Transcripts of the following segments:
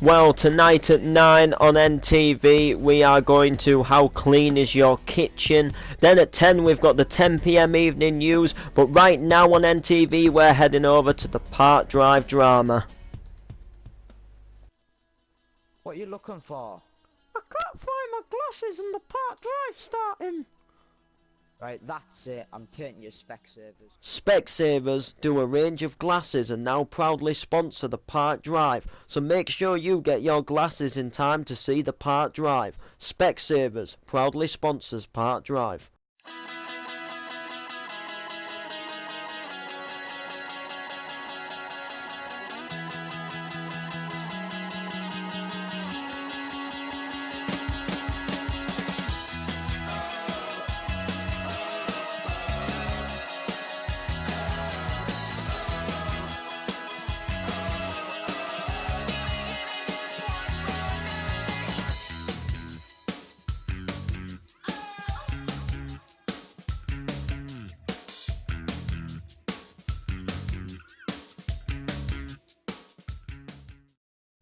Well, tonight at 9 on NTV we are going to How Clean Is Your Kitchen. Then at 10 we've got the 10 PM evening news. But right now on NTV we're heading over to the Park Drive drama. What are you looking for? I can't find my glasses and the Park Drive starting. Right, that's it. I'm taking your Specsavers. Specsavers do a range of glasses and now proudly sponsor the Park Drive. So make sure you get your glasses in time to see the Park Drive. Specsavers proudly sponsors Park Drive.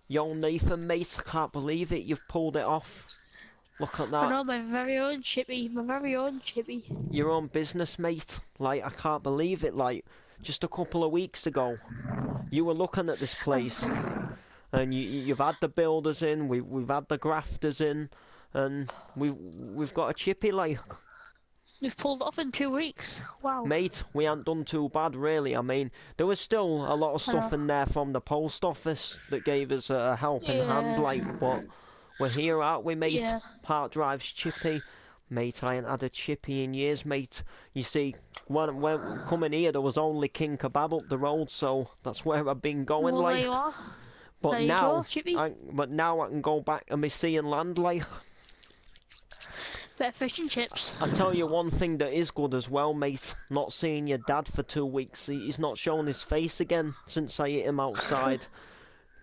Yo, Nathan, mate, I can't believe it. You've pulled it off. Look at that. I know, my very own Chippy. My very own Chippy. Your own business, mate. Like, I can't believe it. Like, just a couple of weeks ago, you were looking at this place, and you've had the builders in, we've had the grafters in, and we've got a Chippy, like. We've pulled it off in 2 weeks. Wow. Mate, we ain't done too bad, really. I mean, there was still a lot of stuff in there from the post office that gave us a helping hand, like, but we're here, aren't we, mate? Yeah. Park Drive's Chippy. Mate, I ain't had a Chippy in years, mate. You see, when coming here, there was only King Kebab up the road, so that's where I've been going, Well, like. there you are. But there you now, go, Chippy. but now I can go back to my sea and land, like. Better fish and chips. I tell you one thing that is good as well, mate. Not seeing your dad for 2 weeks. He's not shown his face again since I hit him outside.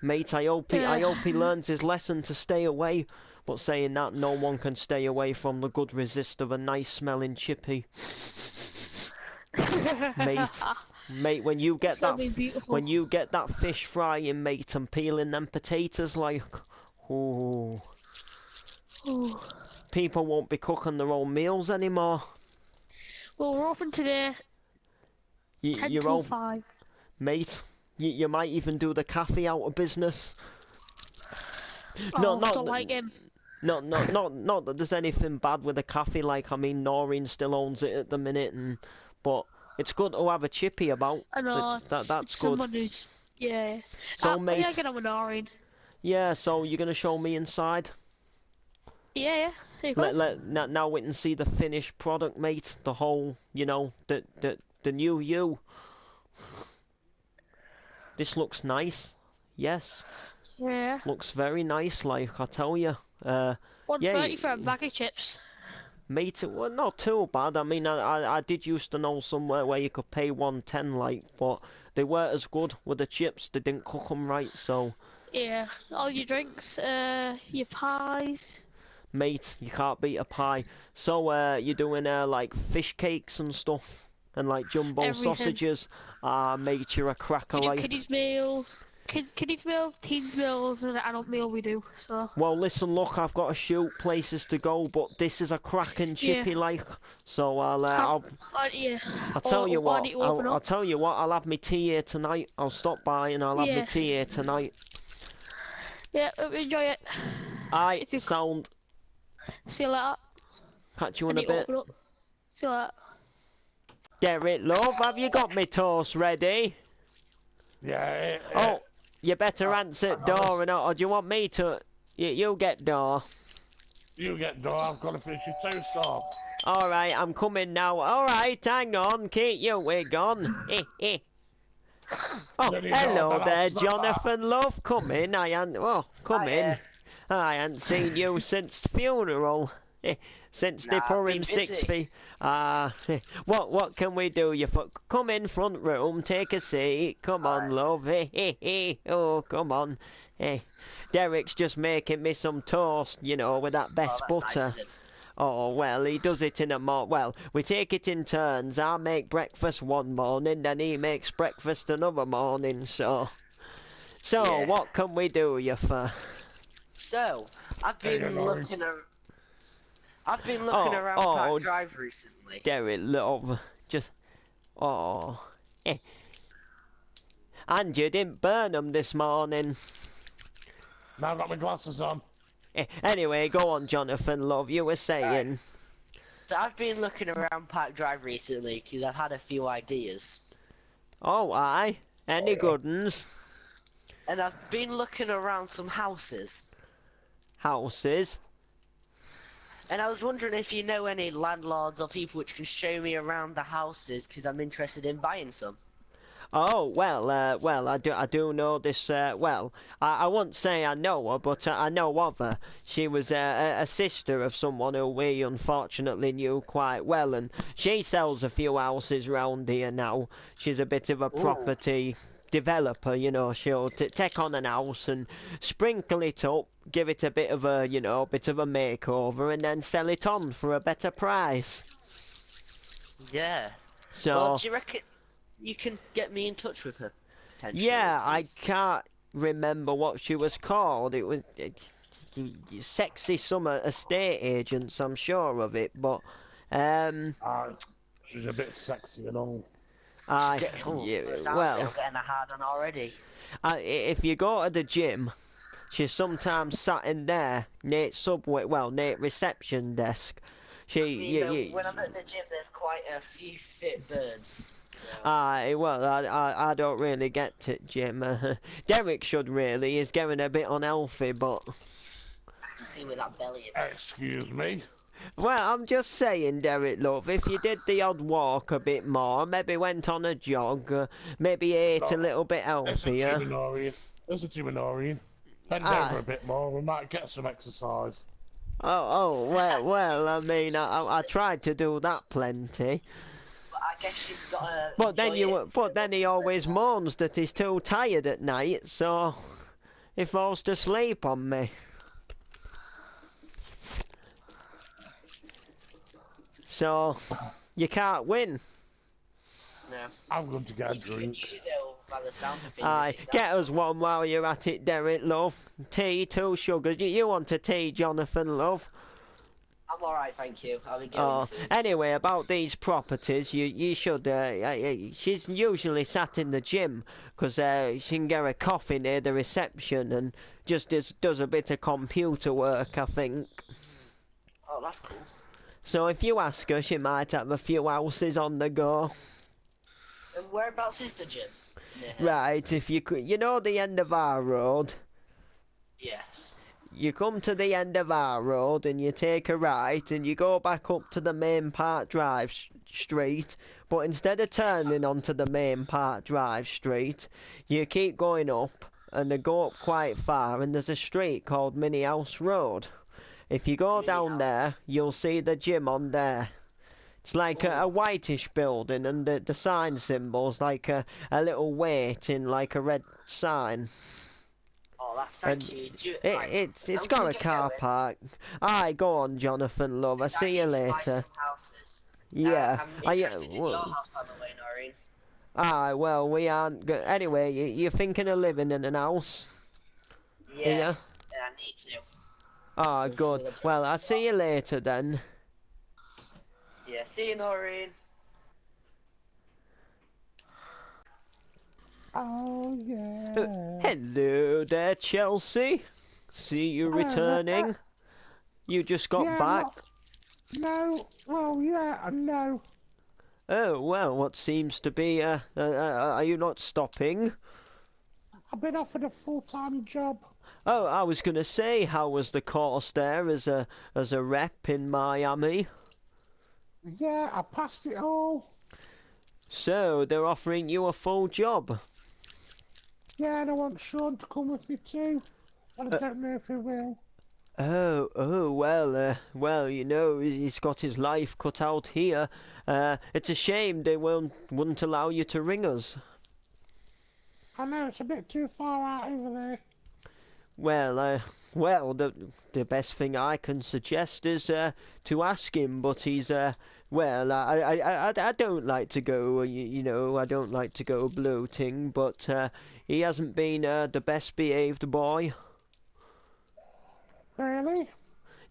Mate, I hope he learns his lesson to stay away. But saying that, no one can stay away from the good resist of a nice smelling Chippy. Mate, when you get that fish frying, mate, and peeling them potatoes, like, ooh. Ooh. People won't be cooking their own meals anymore. Well, we're open today. 10 till 5. Mate, you might even do the cafe out of business. Oh, don't like him. Not that there's anything bad with the cafe. Like, I mean, Noreen still owns it at the minute, but it's good to have a Chippy about. I know. That's good. Someone who's, yeah. So, mate. Yeah, get on with Noreen. Yeah. So you're gonna show me inside? Yeah. There you go. Now we can see the finished product, mate. The whole, you know, the new you. This looks nice. Yes. Yeah. Looks very nice, like, I tell you. 130 for a bag of chips. Mate, well, not too bad. I mean, I did used to know somewhere where you could pay 110, like, but they weren't as good with the chips. They didn't cook them right, so. Yeah. All your drinks, your pies. Mate, you can't beat a pie. So, you're doing, like, fish cakes and stuff? And, like, jumbo Everything. sausages? Mate, you're a cracker, We do like. kiddies meals. Kiddies meals, teens meals, and an adult meal we do, so. Well, listen, look, I've got to shoot, places to go, but this is a cracking Chippy, like. So, I'll tell you what, I'll tell you what, I'll have my tea here tonight. I'll stop by and I'll have my tea here tonight. Yeah, enjoy it. Aye, sound. See you later. Catch you in a bit. See you later. Derek, love, have you got me toast ready? Yeah. Oh, you better answer door, or do you want me to? You get door. You get door, I've got to finish your toast off. Alright, I'm coming now. Alright, hang on, keep your wig on. Oh, hello there, Jonathan, love. Come in, come in. I ain't seen you since the funeral. Since they put him 6 feet. What can we do? Come in front room, take a seat. Come on, love. Oh, come on. Derek's just making me some toast, you know, with that best butter. Nice. Oh, well, he does it in a well, we take it in turns. I make breakfast one morning, then he makes breakfast another morning, so. So, Yeah. what can we do you for? So, I've Hey, been Laurie. looking around oh, Park Drive recently. Derek, love, just, oh, eh. And you didn't burn them this morning. Now I've got my glasses on. Anyway, go on, Jonathan, love, you were saying. So I've been looking around Park Drive recently because I've had a few ideas. Oh, aye, any good uns? And I've been looking around some houses. Houses? And I was wondering if you know any landlords or people which can show me around the houses because I'm interested in buying some. Oh, well, I do know this, well, I won't say I know her, but I know of her. She was a sister of someone who we unfortunately knew quite well, and she sells a few houses round here now. She's a bit of a property developer, you know. She'll take on an house and sprinkle it up, give it a bit of a, you know, bit of a makeover, and then sell it on for a better price. Yeah. So... Well, do you reckon you can get me in touch with her? Potentially, Yeah, I please? can't remember what she was called. It was Sexy Summer Estate Agents, I'm sure of it, but She's a bit sexy and all. I It sounds like well, I'm getting a hard on already. if you go to the gym, she's sometimes sat in there near subway, well, near reception desk. You know, when I'm at the gym, there's quite a few fit birds. So. Well, I don't really get it, Jim. Derek should really. He's getting a bit unhealthy, but... I can see with that belly of his. Excuse me. Well, I'm just saying, Derek, love, if you did the odd walk a bit more, maybe went on a jog, maybe ate a little bit healthier. Listen to me, Noreen. Bend Aye. over a bit more, we might get some exercise. Well, I mean, I tried to do that plenty. But I guess she's got a. But then he always moans that he's too tired at night, so he falls to sleep on me. So, you can't win. No. I'm going to get a Even drink. you, though, by the sound of things. Aye, it get sounds- us one while you're at it, Derek, love. Tea, 2 sugars. You want a tea, Jonathan, love? I'm alright, thank you. I'll be going soon. Anyway, about these properties, you should, she's usually sat in the gym, because she can get a coffee near the reception and just does a bit of computer work, I think. Oh, that's cool. So if you ask her, she might have a few houses on the go. And whereabouts is the gym? Near her? Right, if you could, you know the end of our road? Yes. You come to the end of our road and you take a right and you go back up to the main Park Drive street, but instead of turning onto the main Park Drive street, you keep going up and they go up quite far and there's a street called Mini House Road. If you go down there, you'll see the gym on there. It's like a whitish building and the sign symbol's like a little weight in like a red sign. Oh, that's thank you. It's I'm got gonna a get car going. park. Aye, go on, Jonathan, love. I'll see you I need to buy later. some houses. Yeah. I'm interested in your well, house, by the way, Noreen. aye, well, we aren't. Anyway, you're thinking of living in an house? Yeah. Yeah. I need to. Ah, We'll see good. what Well, the I'll see you later then. Yeah, see you, Noreen. Oh, yeah. Hello there, Chelsea. See you returning. You just got back. No, well, yeah, no. Oh, well, what seems to be, are you not stopping? I've been offered a full-time job. Oh, I was gonna say, how was the course there as a rep in Miami? Yeah, I passed it all. So, they're offering you a full job? Yeah, and I want Sean to come with me too. But I don't know if he will. Oh, well, you know, he's got his life cut out here. It's a shame they wouldn't allow you to ring us. I know, it's a bit too far out over there. Well, the best thing I can suggest is to ask him, but he's Well, I don't like to go, you know, I don't like to go bloating, but he hasn't been the best behaved boy. Really?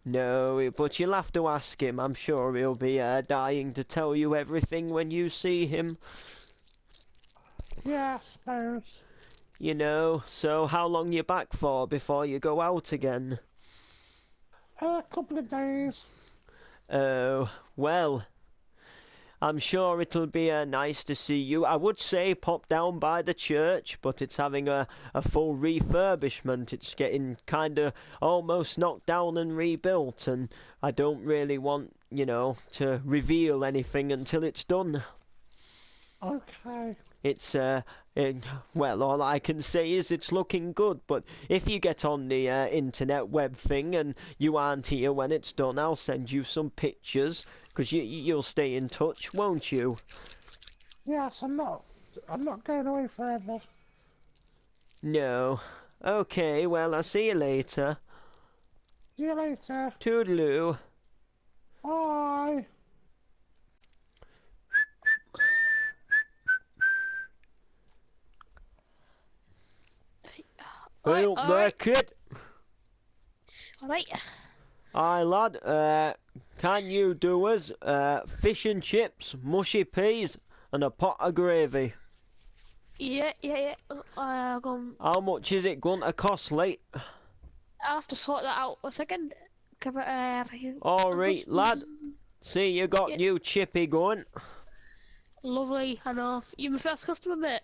No, but you'll have to ask him. I'm sure he'll be dying to tell you everything when you see him. Yeah, I suppose. You know, so how long you back for before you go out again? A couple of days. Oh, well, I'm sure it'll be nice to see you. I would say pop down by the church, but it's having a full refurbishment. It's getting kind of almost knocked down and rebuilt, and I don't really want, you know, to reveal anything until it's done. Okay. It's, well, all I can say is it's looking good, but if you get on the internet web thing and you aren't here when it's done, I'll send you some pictures, because you'll stay in touch, won't you? Yes, I'm not going away forever. No. Okay, well, I'll see you later. See you later. Toodaloo. Bye. Hey up there, kid. Alright. Aye, lad. Can you do us fish and chips, mushy peas, and a pot of gravy? Yeah. Go. How much is it going to cost, late? I'll have to sort that out a second. Give it a. Alright, lad. See, you got Yeah. new chippy going. Lovely, I know. You're my first customer, mate.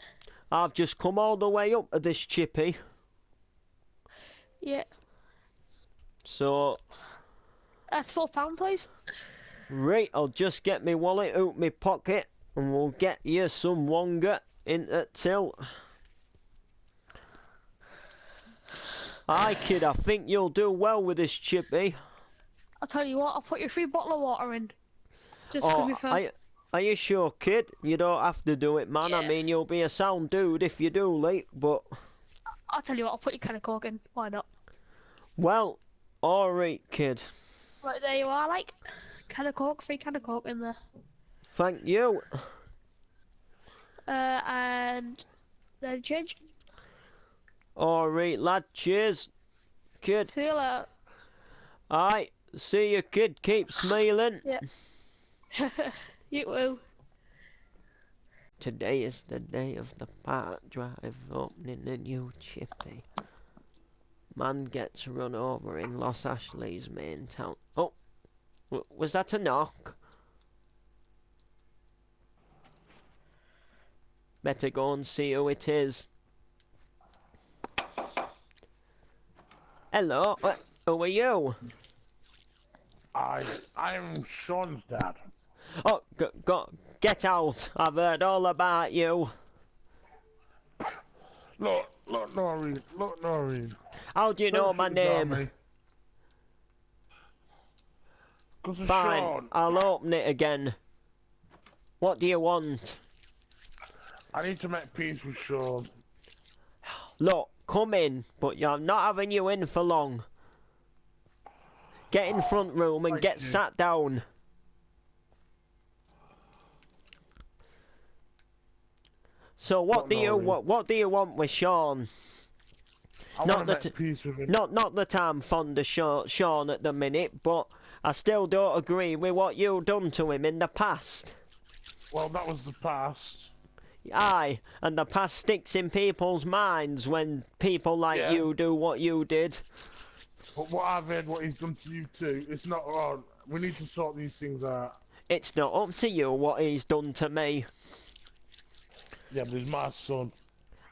I've just come all the way up to this chippy. Yeah. So, That's £4, please. right, I'll just get my wallet out my pocket and we'll get you some wonga in the till. Aye, kid, I think you'll do well with this chippy. I'll tell you what, I'll put your free bottle of water in. Just 'cause me first. Are you sure, kid? You don't have to do it, man. I Yeah. mean, you'll be a sound dude if you do, like, but... I'll tell you what, I'll put your can of Coke in. Why not? Well, alright, kid. Right, there you are, like. Can of Coke, free can of Coke in there. Thank you. And then change. Alright, lad, cheers. Kid. See you later. Aye, see you, kid. Keep smiling. Yeah. You too. Today is the day of the park drive opening a new chippy. Man gets run over in Los Ashley's main town. Oh, was that a knock? Better go and see who it is. Hello, who are you? I'm Sean's dad. Oh, get out! I've heard all about you. Look, Noreen. How do you know my name? Because of Fine, Sean. I'll open it again. What do you want? I need to make peace with Sean. Look, come in, but I'm not having you in for long. Get in front room and Thank get you. sat down. So what do you want with Sean? I Not want to that- make peace with him. Not that I'm fond of Sean at the minute, but I still don't agree with what you done to him in the past. Well, that was the past. Aye, and the past sticks in people's minds when people like Yeah. you do what you did. But what I've heard, what he's done to you too, it's not on. We need to sort these things out. It's not up to you what he's done to me. Yeah, but he's my son.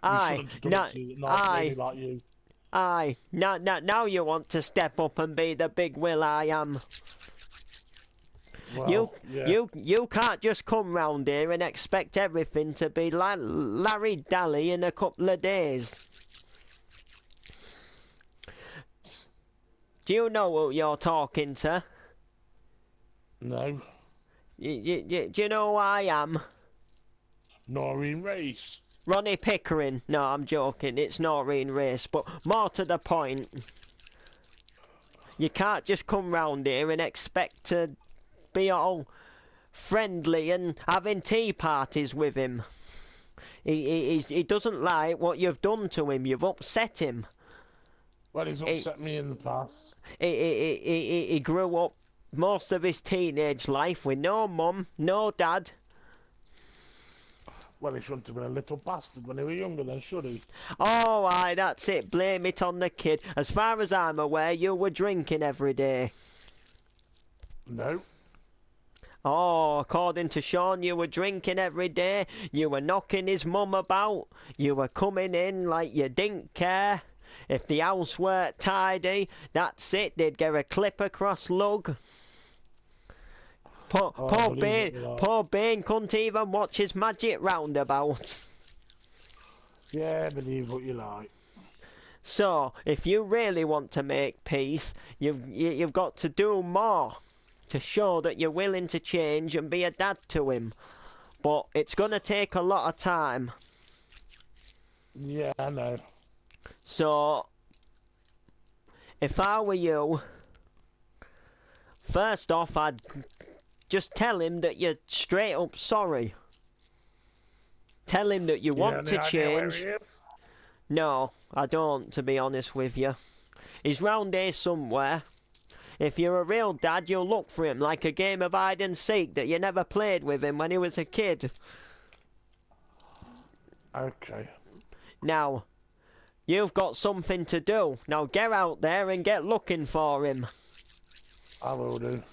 Aye, He shouldn't have done no, it to not aye, really like you. aye. Now you want to step up and be the big Will I am. Well, yeah. You can't just come round here and expect everything to be Larry Dally in a couple of days. Do you know who you're talking to? No. Do you know who I am? Noreen Race. Ronnie Pickering. No, I'm joking. It's Noreen Race, but more to the point. You can't just come round here and expect to be all friendly and having tea parties with him. He doesn't like what you've done to him. You've upset him. Well, he's upset me in the past. He grew up most of his teenage life with no mum, no dad. Well, he shouldn't have been a little bastard when he was younger then, should he? Oh, aye, that's it. Blame it on the kid. As far as I'm aware, you were drinking every day. No. Oh, according to Sean, you were drinking every day. You were knocking his mum about. You were coming in like you didn't care. If the house weren't tidy, that's it. They'd get a clip across lug. Poor Bane couldn't even watch his magic roundabout. Yeah, believe what you like. So, if you really want to make peace, you've got to do more to show that you're willing to change and be a dad to him. But it's gonna take a lot of time. Yeah, I know. So, if I were you, first off, I'd just tell him that you're straight up sorry. Tell him that you want to change. No, I don't, to be honest with you. He's round here somewhere. If you're a real dad, you'll look for him like a game of hide and seek that you never played with him when he was a kid. Okay. Now, you've got something to do. Now get out there and get looking for him. I will do.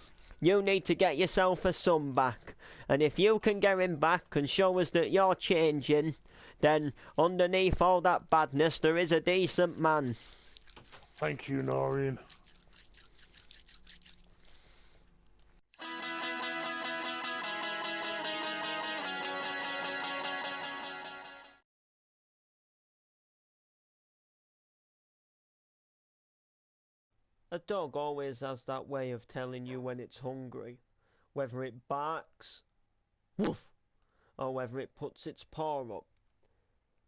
You need to get yourself a son back. And if you can get him back and show us that you're changing, then underneath all that badness there is a decent man. Thank you, Noreen. A dog always has that way of telling you when it's hungry, whether it barks, woof, or whether it puts its paw up.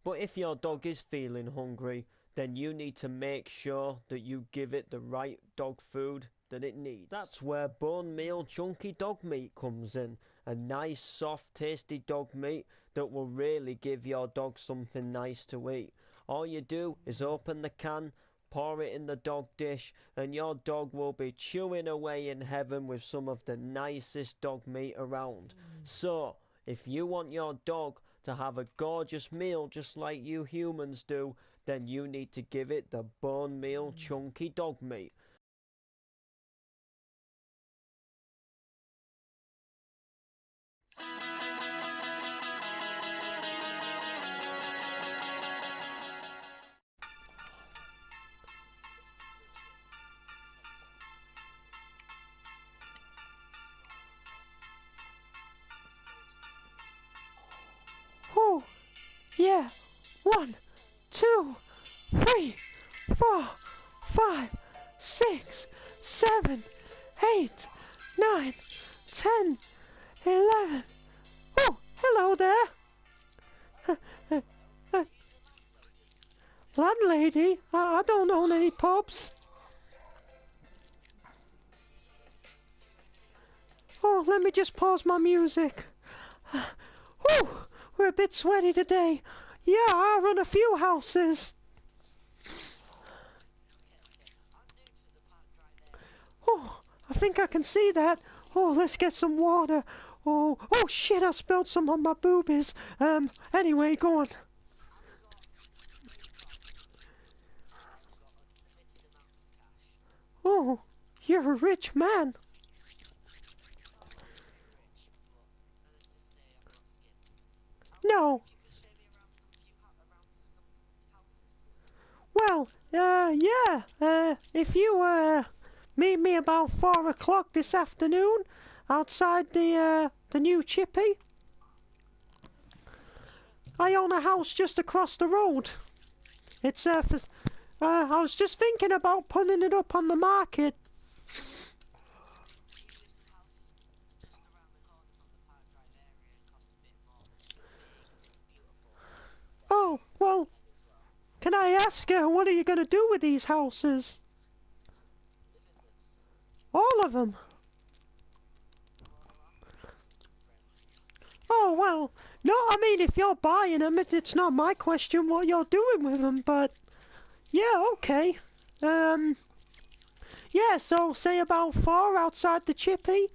But if your dog is feeling hungry, then you need to make sure that you give it the right dog food that it needs. That's where bone meal chunky dog meat comes in. A nice, soft, tasty dog meat that will really give your dog something nice to eat. All you do is open the can, pour it in the dog dish, and your dog will be chewing away in heaven with some of the nicest dog meat around. So, if you want your dog to have a gorgeous meal just like you humans do, then you need to give it the bone meal chunky dog meat. Oh, yeah. 1, 2, 3, 4, 5, 6, 7, 8, 9, 10, 11. Oh, hello there. Landlady, I don't own any pubs. Oh, let me just pause my music. Whew, we're a bit sweaty today. Yeah, I run a few houses. Oh, I think I can see that. Oh, let's get some water. Oh shit, I spilled some on my boobies. Anyway, go on. Oh, you're a rich man. No. Well, yeah, if you, meet me about 4 o'clock this afternoon outside the new Chippy. I own a house just across the road. It's, I was just thinking about putting it up on the market. Oh, well, can I ask, what are you going to do with these houses? All of them? Oh, well, no, I mean, if you're buying them, it's not my question what you're doing with them, but... Yeah, okay. Yeah, so say about 4 outside the chippy.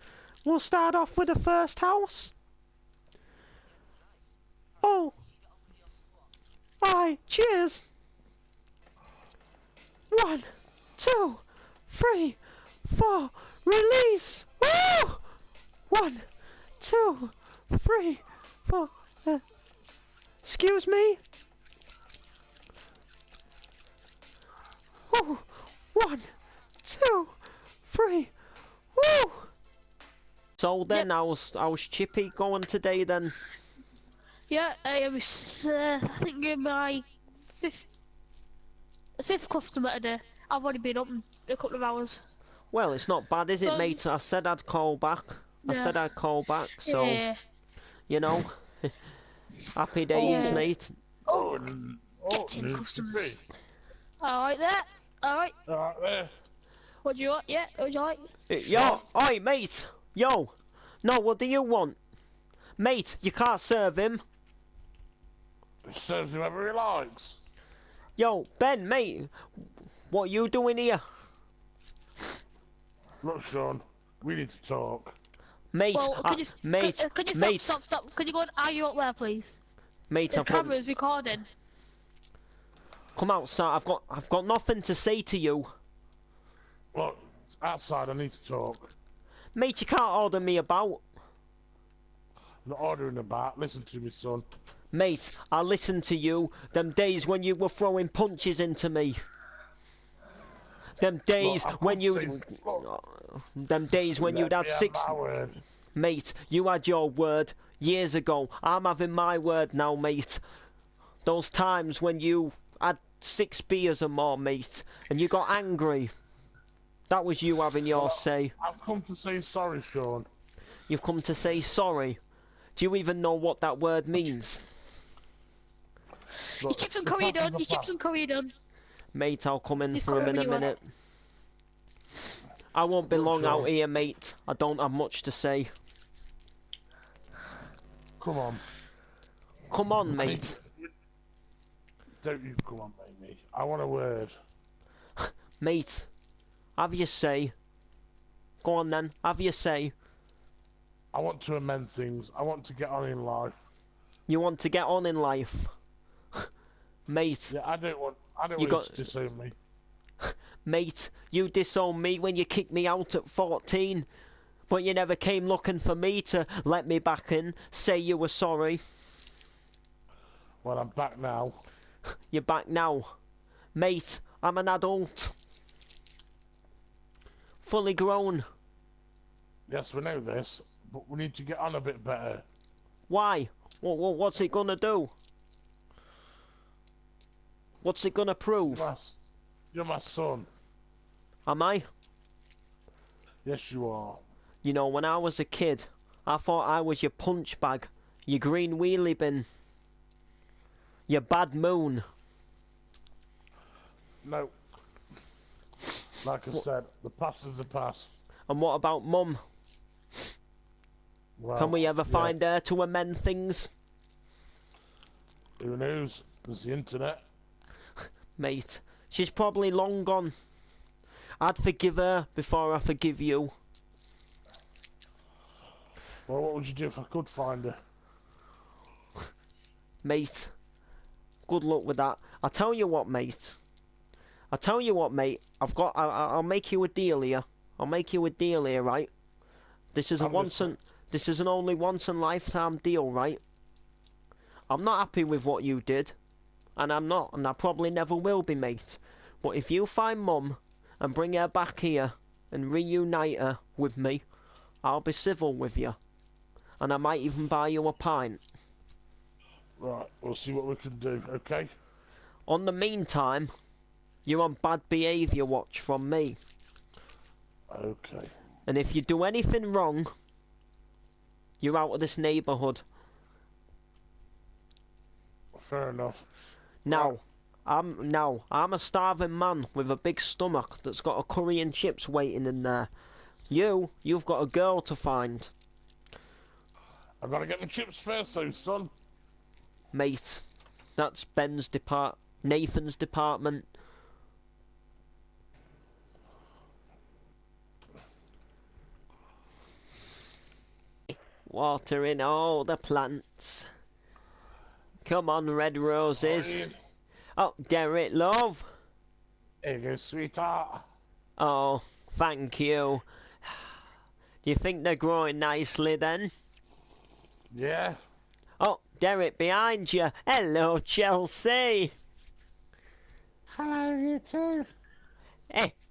We'll start off with the first house. Oh. Aye, cheers. 1, 2, 3, 4, release! Woo! 1, 2, 3, 4. Excuse me? Woo! 1, 2, 3. Woo! So then, how's Chippy going today then? Yeah, I was, I think you're my fifth customer today. I've already been up in a couple of hours. Well, it's not bad, is it, mate? I said I'd call back. I said I'd call back, so, Yeah. you know, happy days, mate. Oh, get in, customers. Alright there. Alright. Right there. What do you want? Yeah, what do you like? Yo, oi, mate. Yo. No, what do you want? Mate, you can't serve him. He serves whoever he likes. Yo, Ben, mate. What you doing here? Look, Sean, we need to talk. Mate, Well, can you, mate, can you mate, stop. Can you go and argue up there, please? mate, The I've got, camera's recording. come outside. I've got nothing to say to you. Look, outside, I need to talk. Mate, you can't order me about. I'm not ordering about. Listen to me, son. Mate, I listened to you them days when you were throwing punches into me. Them days Look, when you... look, them days when you'd had let me have 6... my word. Mate, you had your word years ago. I'm having my word now, mate. Those times when you had 6 beers or more, mate, and you got angry. That was you having your say. I've come to say sorry, Sean. You've come to say sorry. Do you even know what that word means? Your Look, chips and the curry past is done. the Your chips past. and curry done. Mate, I'll come in Just for him come in a when you want. minute. I won't be Look, long Sean. out here, mate. I don't have much to say. Come on. Come on, I need mate. to- Don't you come on, baby. I want a word. Mate, have your say. Go on then, have your say. I want to amend things. I want to get on in life. You want to get on in life. Mate, Yeah, I don't want You you got- to disown me. mate, you disowned me when you kicked me out at 14. But you never came looking for me to let me back in, say you were sorry. Well, I'm back now. You're back now. Mate, I'm an adult. Fully grown. Yes, we know this, but we need to get on a bit better. Why? What's it gonna do? What's it gonna prove? You're my son. Am I? Yes, you are. You know, when I was a kid, I thought I was your punch bag, your green wheelie bin, your bad moon. No. Like I said, the past is the past. And what about Mum? Well, Can we ever yeah, find her to amend things? Who knows? There's the internet. Mate, she's probably long gone. I'd forgive her before I forgive you. Well, what would you do if I could find her? Mate, good luck with that. I'll tell you what, mate. I'll make you a deal here. I'll make you a deal here, right? This is this is an only once in lifetime deal, right? I'm not happy with what you did. And I'm not, and I probably never will be, mate. But if you find Mum and bring her back here and reunite her with me, I'll be civil with you. And I might even buy you a pint. Right, we'll see what we can do, okay? On the meantime, you're on bad behaviour watch from me. Okay. And if you do anything wrong, you're out of this neighbourhood. Fair enough. Now, I'm a starving man with a big stomach that's got a curry and chips waiting in there. You've got a girl to find. I've got to get the chips first, though, son. Mate, that's Nathan's department. Watering all the plants. Come on, red roses. Oh, Derek, love. Here you go, sweetheart. Oh, thank you. Do you think they're growing nicely then? Yeah. Oh, Derek, behind you. Hello, Chelsea. Hello, you too.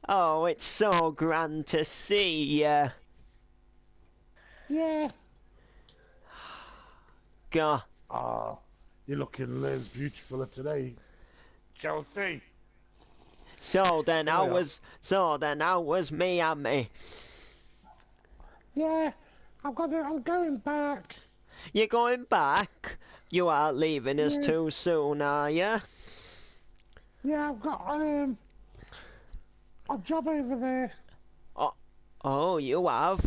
Oh, it's so grand to see you. Yeah. God. Ah, you're looking loads beautifuler today, Chelsea. So then, how yeah. was Miami? Yeah, I'm going back. You're going back? You aren't leaving us Yeah. too soon, are you? Yeah, I've got a job over there. Oh, you have?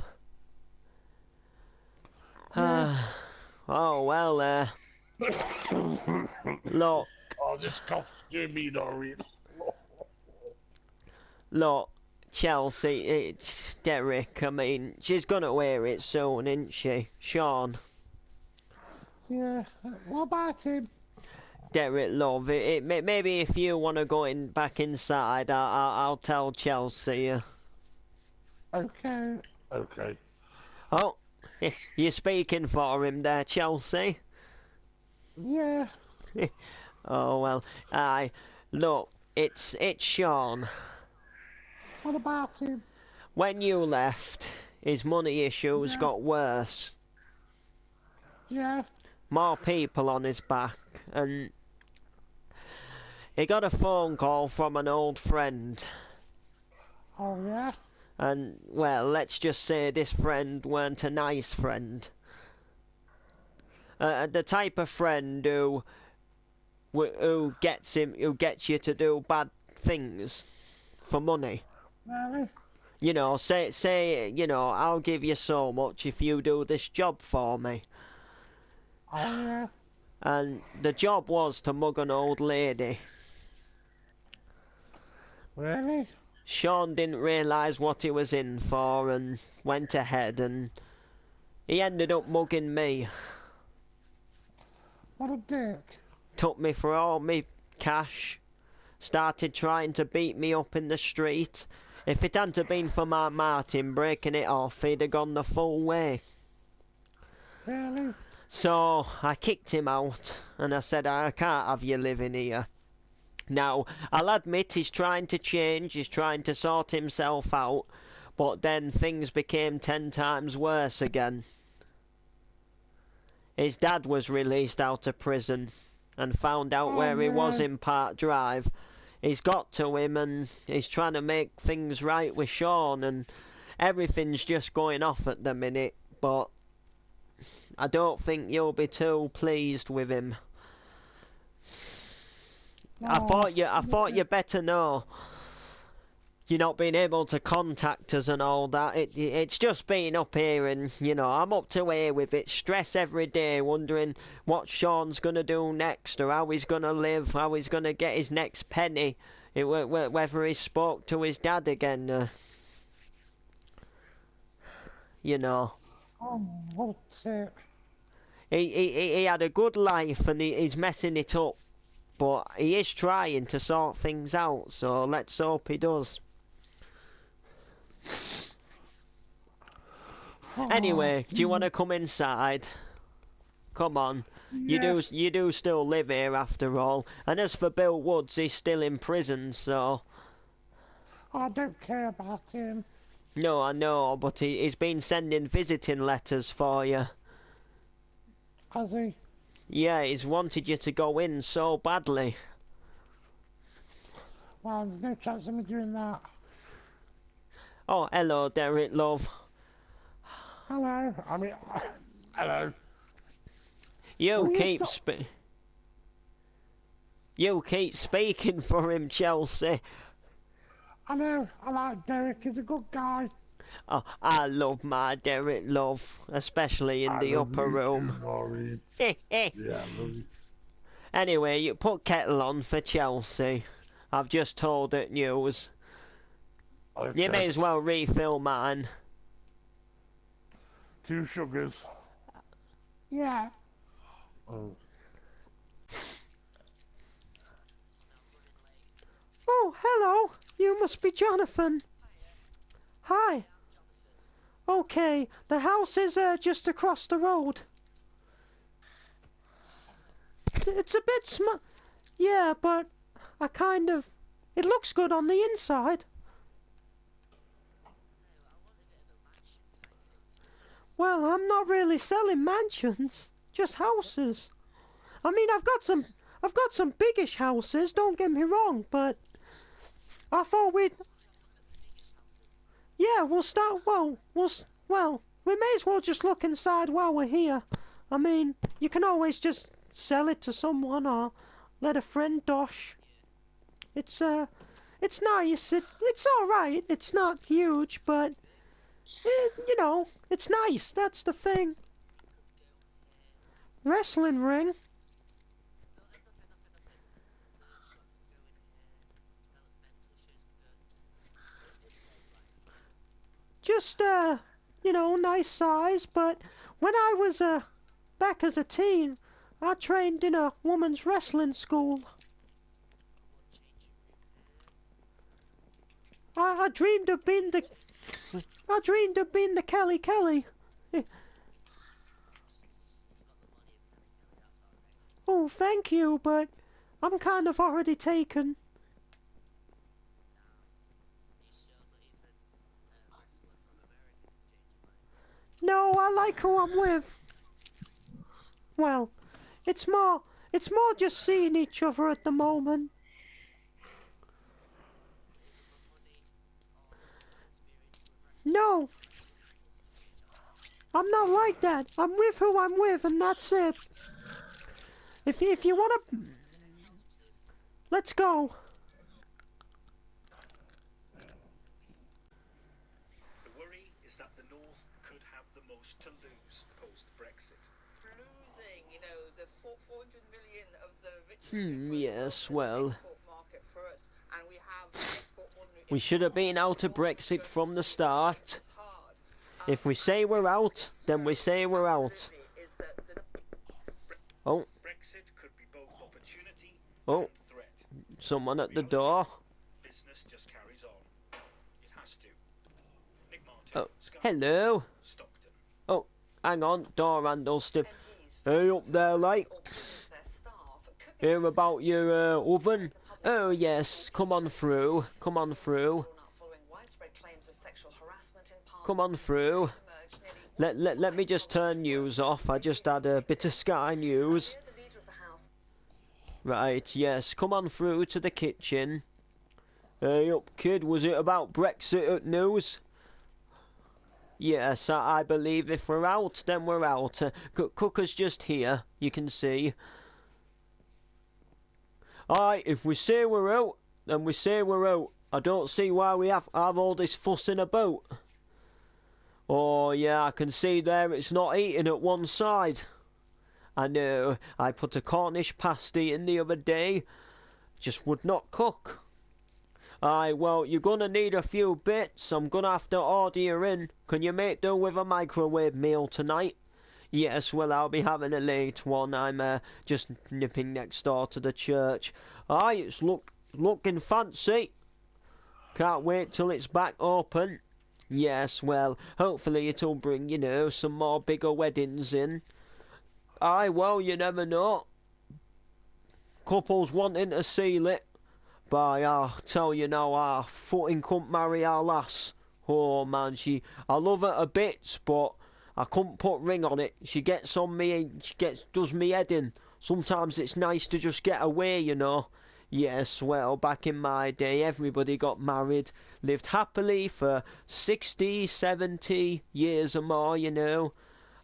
Yeah. Oh, well, look, Oh, this cough's doing me no real. look, Chelsea, it's Derek, I mean, she's gonna wear it soon, isn't she? Sean. Yeah. What about him? Derek, love, maybe if you want to go back inside, I'll tell Chelsea. Okay. Okay. Oh, you're speaking for him there, Chelsea? Yeah. Oh, well, look, it's Sean. What about him? When you left, his money issues Yeah. got worse. Yeah. More people on his back, and he got a phone call from an old friend. Oh, yeah. And, well, let's just say this friend weren't a nice friend. The type of friend who gets you to do bad things for money. Really? You know, say, you know, I'll give you so much if you do this job for me. Oh, yeah. And the job was to mug an old lady. Really? Sean didn't realise what he was in for and went ahead, and he ended up mugging me. What a dick. Took me for all me cash. Started trying to beat me up in the street. If it hadn't have been for Mark Martin breaking it off, he'd have gone the full way. Really? So I kicked him out, and I said, I can't have you living here. Now, I'll admit he's trying to change, he's trying to sort himself out, but then things became 10 times worse again. His dad was released out of prison and found out where he was in Park Drive. He's got to him and he's trying to make things right with Sean, and everything's just going off at the minute, but I don't think you'll be too pleased with him. No. I thought you better know. You're not being able to contact us and all that. It's just been up here, and you know I'm up to here with it. Stress every day, wondering what Sean's gonna do next, or how he's gonna live, how he's gonna get his next penny, whether he spoke to his dad again. You know. Oh, what's it? He had a good life, and he's messing it up. But he is trying to sort things out, so let's hope he does. Anyway, do you want to come inside? Come on. Yeah. You do still live here after all. And as for Bill Woods, he's still in prison, so... I don't care about him. No, I know, but he's been sending visiting letters for you. Has he? Yeah, he's wanted you to go in so badly. Well, there's no chance of me doing that. Oh, hello, Derek, love. Hello. I mean, hello. You Will you keep stop- You keep speaking for him, Chelsea. I know. I like Derek. He's a good guy. Oh, I love my Derek, love, especially in the upper room. Maureen. Eh, eh. Yeah, I love you. Anyway, you put kettle on for Chelsea. I've just told it news. Okay. You may as well refill mine. 2 sugars. Yeah. Oh. Oh, hello. You must be Jonathan. Hi. Okay, the house is just across the road. It's a bit yeah, but I kind of... It looks good on the inside. Well, I'm not really selling mansions, just houses. I mean, I've got some biggish houses, don't get me wrong, but I thought we'd... Yeah, we'll start, well, we may as well just look inside while we're here. I mean, you can always just sell it to someone or let a friend dosh. It's nice, it's alright, it's not huge, but, you know, it's nice, that's the thing. Wrestling ring. Just, you know, nice size, but when I was, back as a teen, I trained in a woman's wrestling school. I dreamed of being the... I dreamed of being the Kelly Kelly. Oh, thank you, but I'm kind of already taken. No, I like who I'm with. Well, it's more just seeing each other at the moment. No, I'm not like that. I'm with who I'm with, and that's it. If you wanna, let's go. The worry is that the North could have the most to lose post-Brexit. Losing, you know, the 400 million of the richest Yes, well, export market for us, and we have export money. we should have been out of Brexit from the start. If we say we're out, then we say we're out. Oh, Brexit could be both opportunity oh, and threat. someone at the door. Business just carries on. It has to. Nick Martin, Oh, Sky, hello. Stockton. Oh, hang on, door handle stiff. Hey up there, like. Hear about your oven? Oh yes, come on through, come on through. Come on through. Let me just turn news off. I just had a bit of Sky News. Right, yes, come on through to the kitchen. Hey up, kid, was it about Brexit at news? Yes, I believe if we're out, then we're out. Cooker's just here, you can see. Aye, if we say we're out, then we say we're out. I don't see why we have all this fussing about. Oh yeah, I can see there it's not eating at one side. I know, I put a Cornish pasty in the other day. Just would not cook. Aye, well, you're gonna need a few bits. I'm gonna have to order you in. Can you make do with a microwave meal tonight? Yes, well, I'll be having a late one. I'm just nipping next door to the church. Aye, it's looking fancy. Can't wait till it's back open. Yes, well, hopefully it'll bring, you know, some more bigger weddings in. Aye, well, you never know. Couples wanting to seal it. But I'll tell you now, I footing couldn't marry our lass. Oh man, I love her a bit, but I couldn't put ring on it. She gets on me, does me head in. Sometimes it's nice to just get away, you know. Yes, well, back in my day, everybody got married, lived happily for 60, 70 years or more, you know.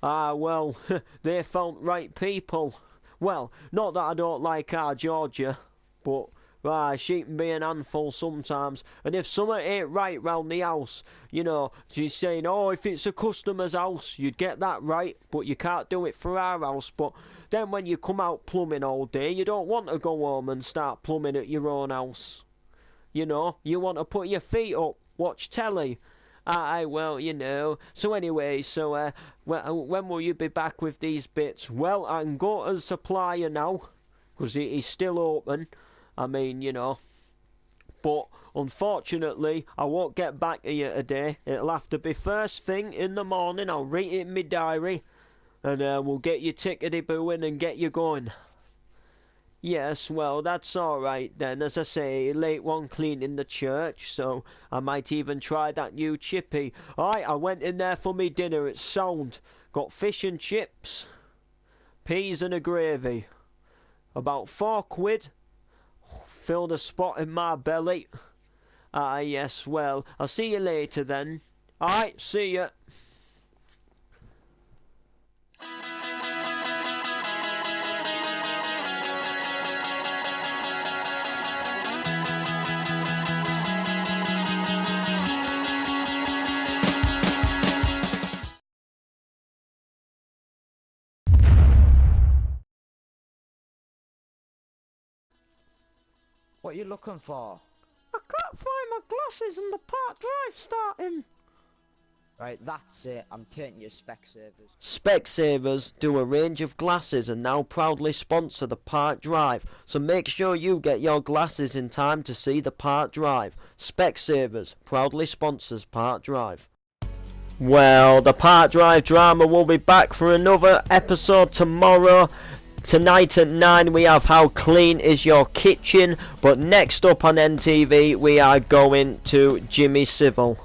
Ah, well, they found right people. Well, not that I don't like our Georgia, but Right, she can be an handful sometimes. And if something ain't right round the house, you know, she's saying, oh, if it's a customer's house, you'd get that right, but you can't do it for our house. But then when you come out plumbing all day, you don't want to go home and start plumbing at your own house. You know, you want to put your feet up, watch telly. Aye, well, you know. So anyway, when will you be back with these bits? Well, I can go to the supplier now, because it is still open. I mean, you know. But, unfortunately, I won't get back to you today. It'll have to be first thing in the morning. I'll write it in my diary. And we'll get you tickety-boo in and get you going. Yes, well, that's alright then. As I say, late one cleaning the church, so I might even try that new chippy. Aye, I went in there for me dinner. It's sound. Got fish and chips, peas and a gravy. About £4. Filled a spot in my belly. Ah, yes, well, I'll see you later then. Alright, see ya. What are you looking for? I can't find my glasses and the park drive starting. Right, that's it. I'm taking you Specsavers. Specsavers do a range of glasses and now proudly sponsor the Park Drive, so make sure you get your glasses in time to see the Park Drive. Specsavers proudly sponsors Park Drive. Well, the Park Drive drama will be back for another episode tomorrow. Tonight at 9 we have How Clean Is Your Kitchen, but next up on NTV we are going to Jimmy Civil.